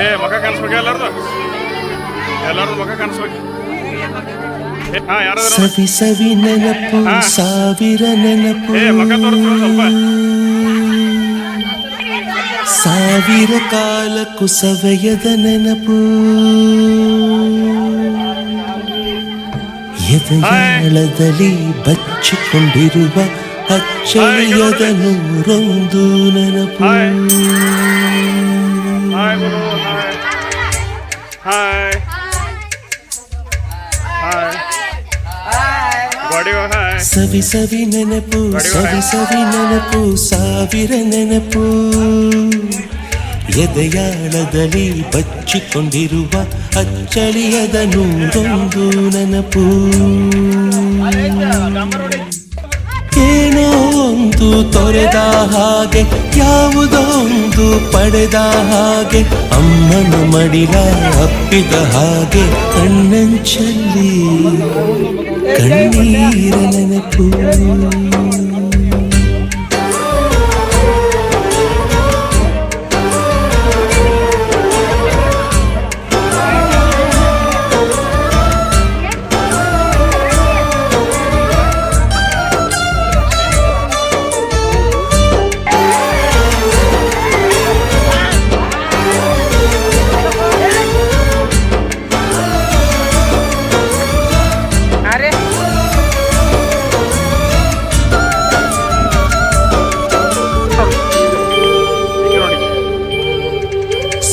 ಏ ಮಗ ಕಾಣಿಸ್ಬೇಕು ಎಲ್ಲಾರ್ದು ಮಗ ಕಾಣಿಸ್ಬೇಕು. ಸವಿ ಸವಿ ನೆನಪು ಸಾವಿರ ನೆನಪು ಮಗ ತೋರಿಸ್ರು ಸ್ವಲ್ಪ. ಸಾವಿರ ಕಾಲಕ್ಕೂ ಸವೆಯದ ನೆನಪು ಎದೆಯಾಳದಲ್ಲಿ ಬಚ್ಚಿಕೊಂಡಿರುವ ಅಚ್ಚಳಿಯದ ನೂರೊಂದು ನೆನಪು. ಸವಿ ಸವಿ ನೆನಪು ಸವಿ ಸವಿ ನೆನಪು ಸಾವಿರ ನೆನಪು ಎದೆಯಾಳದಲ್ಲಿ ಬಚ್ಚಿಕೊಂಡಿರುವ ಅಚ್ಚಳಿಯದ ನೂರೊಂದು ನೆನಪು. ಏನೋ ಒಂದು ತೊರೆದ ಹಾಗೆ ಯಾವುದೋ ಒಂದು ಪಡೆದ ಹಾಗೆ ಅಮ್ಮನ ಮಡಿಲ ಅಪ್ಪಿದ ಹಾಗೆ ಕಣ್ಣಂಚಲ್ಲಿ ಕಣ್ಣೀರ ನೆನಪು.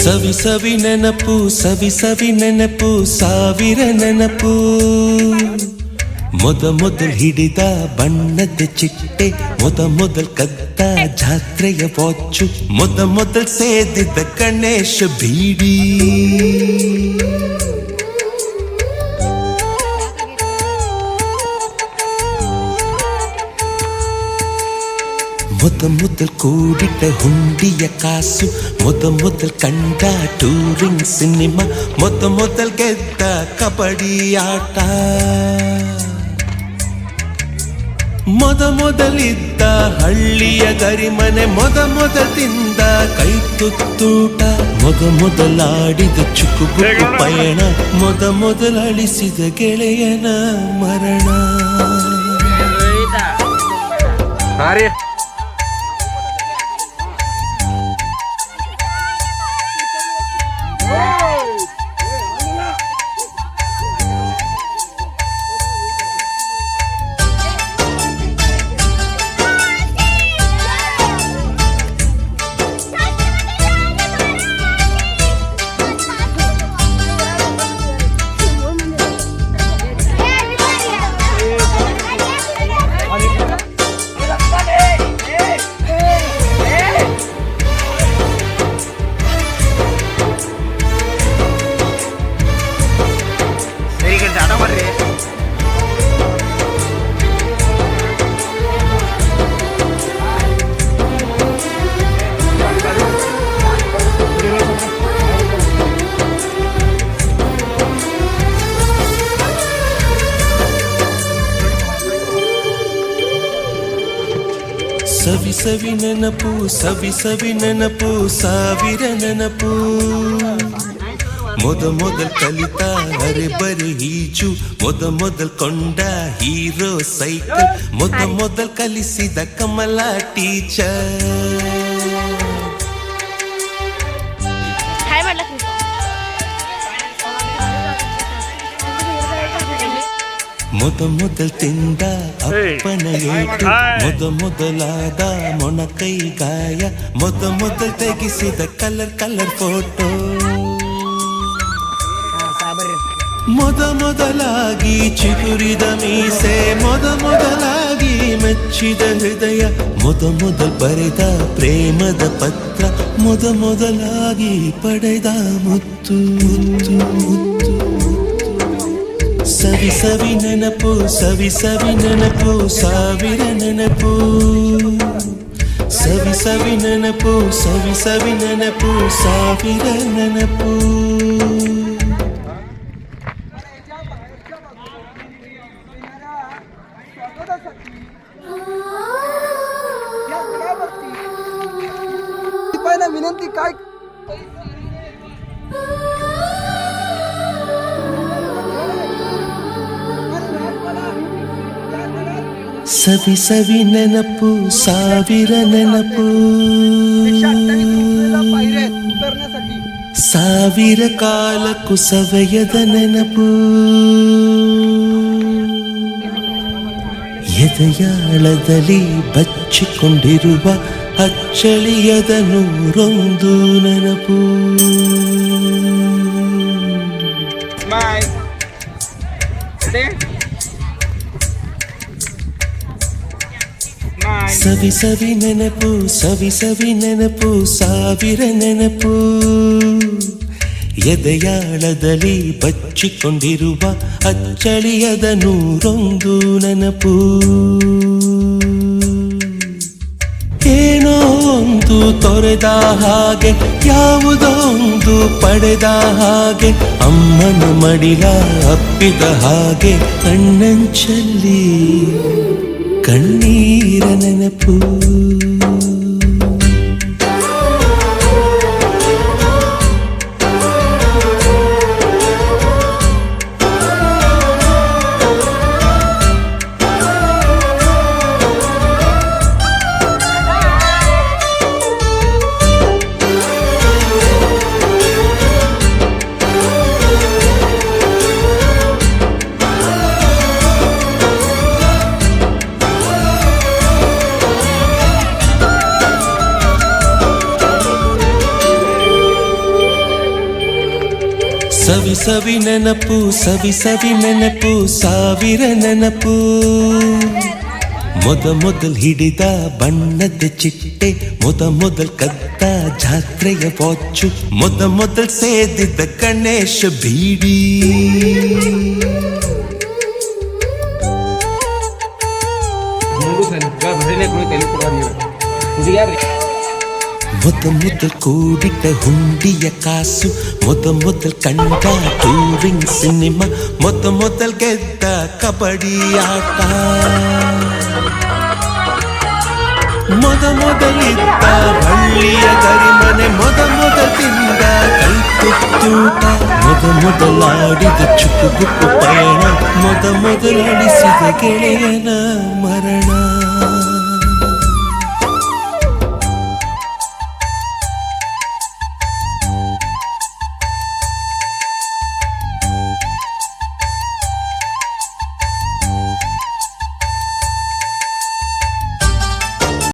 ಸವಿ ಸವಿ ನೆನಪು ಸವಿ ಸವಿ ನೆನಪು ಸಾವಿರ ನೆನಪು. ಮೊದಲು ಹಿಡಿದ ಬಣ್ಣದ ಚಿಟ್ಟೆ, ಮೊದಲು ಕದ್ದ ಜಾತ್ರೆಯ ವಾಚು, ಮೊದಲು ಸೇದಿದ್ದ ಗಣೇಶ ಬೀಡಿ, ಮೊದಲು ಕೂಡಿಟ್ಟ ಹುಂಡಿಯ ಕಾಸು, ಮೊದಲು ಕಂಡ ಟೂರಿಂಗ್ ಸಿನಿಮಾ, ಮೊದಲು ಗೆದ್ದ ಕಬಡ್ಡಿ ಆಟ, ಮೊದಲಿದ್ದ ಹಳ್ಳಿಯ ಗರಿಮನೆ, ಮೊದಲು ತಿಂದ ಕೈ ತುತ್ತೂಟ, ಮೊದಲಾಡಿದ ಚುಕ್ಕುಬುಕ್ಕು ಪಯಣ, ಮೊದಲು ಅಳಿಸಿದ ಗೆಳೆಯನ ಮರಣ. ಸವಿ ಸವಿ ನೆನಪು ಸವಿ ಸವಿ ನೆನಪು ಸಾವಿರ ನೆನಪು. ಮೊದಲು ಕಲಿತ ಅರೆಬರೆ ಈಜು, ಮೊದಲು ಕೊಂಡ ಹೀರೋ ಸೈಕಲ್, ಮೊದಲು ಕಲಿಸಿದ ಕಮಲ ಟೀಚರ್, ಮೊದಲು ತಿಂದ ಅಪ್ಪನ ಏಟು, ಮೊದಲಾದ ಮೊಣಕೈ ಗಾಯ, ಮೊದಲು ತೆಗೆಸಿದ ಕಲರ್ ಫೋಟೋ, ಮೊದಲಾಗಿ ಚಿಗುರಿದ ಮೀಸೆ, ಮೊದಲಾಗಿ ಮೆಚ್ಚಿದ ಹೃದಯ, ಮೊದಲು ಬರೆದ ಪ್ರೇಮದ ಪತ್ರ, ಮೊದಲಾಗಿ ಪಡೆದ ಮುತ್ತು ಮುತ್ತು ಮುತ್ತು. ಸವಿ ಸವಿ ನೆನಪು ಸವಿ ಸವಿ ನೆನಪು ಸಾವಿರ ನೆನಪು. ಸವಿ ಸವಿ ನೆನಪು ಸವಿ ಸವಿ ನೆನಪು ಸಾವಿರ ನೆನಪು. ಸವಿ ಸವಿ ನೆನಪು ಸಾವಿರ ನೆನಪು ಸಾವಿರ ಕಾಲಕ್ಕೂ ಸವೆಯದ ನೆನಪು ಎದೆಯಾಳದಲ್ಲಿ ಬಚ್ಚಿಕೊಂಡಿರುವ ಅಚ್ಚಳಿಯದ ನೂರೊಂದು ನೆನಪು. ಸವಿ ಸವಿ ನೆನಪು ಸವಿ ಸವಿ ನೆನಪು ಸಾವಿರ ನೆನಪು ಎದೆಯಾಳದಲ್ಲಿ ಬಚ್ಚಿಕೊಂಡಿರುವ ಅಚ್ಚಳಿಯದ ನೂರೊಂದು ನೆನಪು. ಏನೋ ಒಂದು ತೊರೆದ ಹಾಗೆ ಯಾವುದೋ ಒಂದು ಪಡೆದ ಹಾಗೆ ಅಮ್ಮನ ಮಡಿಲ ಅಪ್ಪಿದ ಹಾಗೆ ಕಣ್ಣಂಚಲ್ಲಿ ಕಣ್ಣೀರ ನೆನಪು. ಸವಿ ಸವಿ ನೆನಪು ಸವಿ ಸವಿ ನೆನಪು ಸಾವಿರ ನೆನಪು. ಮೊದಲ್ ಹಿಡಿದ ಬಣ್ಣದ ಚಿಟ್ಟೆ ಮೊದಲ್ ಕದ್ದ ಜಾತ್ರೆಯ ವಾಚು ಮೊದಲ್ ಸೇದಿದ್ದ ಗಣೇಶ ಬೀಡಿ ಮೊದಲ್ ಕೂಡಿಟ್ಟ ಹುಂಡಿಯ ಕಾಸು ಮೊದಲ್ ಕಂಡ ಟೂರಿಂಗ್ ಸಿನಿಮಾ ಮೊದಲ್ ಗೆದ್ದ ಕಬಡ್ಡಿ ಆಟ ಮೊದಲಿದ್ದ ಹಳ್ಳಿಯ ಗರಿಮನೆ ಮೊದಲ್ ತಿಂದ ಕೈತುತ್ತೂಟ ಮೊದಲಾಡಿದ ಚುಕ್ಕುಬುಕ್ಕು ಪಯಣ ಮೊದಲಡಿಸಿದ ಗೆಳೆಯನ ಮರಣ.